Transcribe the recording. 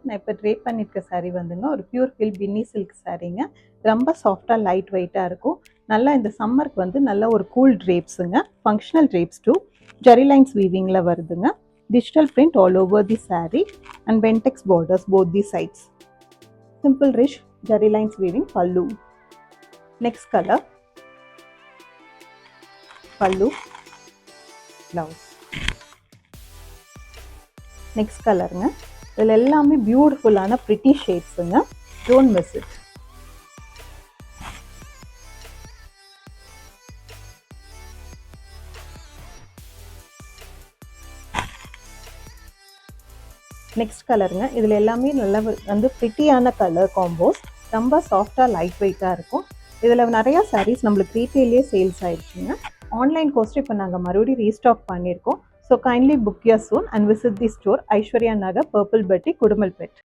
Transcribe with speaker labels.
Speaker 1: நான் இப்போ ட்ரேப் பண்ணியிருக்க saree வந்துங்க ஒரு பியூர் ஃபில் பின்னி சில்க் சாரீங்க. ரொம்ப சாஃப்டாக லைட் வெயிட்டாக இருக்கும். நல்லா இந்த சம்மருக்கு வந்து நல்ல ஒரு கூல் ட்ரேப்ஸுங்க. Functional drapes two zari lines வீவிங்கில் வருதுங்க. Digital print all over the saree and பென்டெக்ஸ் borders both the sides. Simple rich zari lines weaving pallu. Next colour pallu blouse. Next கலருங்க. இதில் எல்லாமே பியூட்டிஃபுல்லான ப்ரிட்டி ஷேட்ஸுங்க. Don't miss it. நெக்ஸ்ட் கலருங்க. இதில் எல்லாமே நல்லா வந்து ப்ரிட்டியான கலர் காம்போஸ். ரொம்ப சாஃப்டாக லைட் வெயிட்டாக இருக்கும். இதில் நிறையா சாரீஸ் நம்மளுக்கு ரீட்டெயிலே சேல்ஸ் ஆயிடுச்சுங்க. ஆன்லைன் கோர்ஸ் இப்போ நாங்கள் மறுபடியும் ரீஸ்டாக் பண்ணியிருக்கோம். So kindly book your soon and visit the store Aishwarya Nagar, purple பட்டி, குடுமல்பேட்.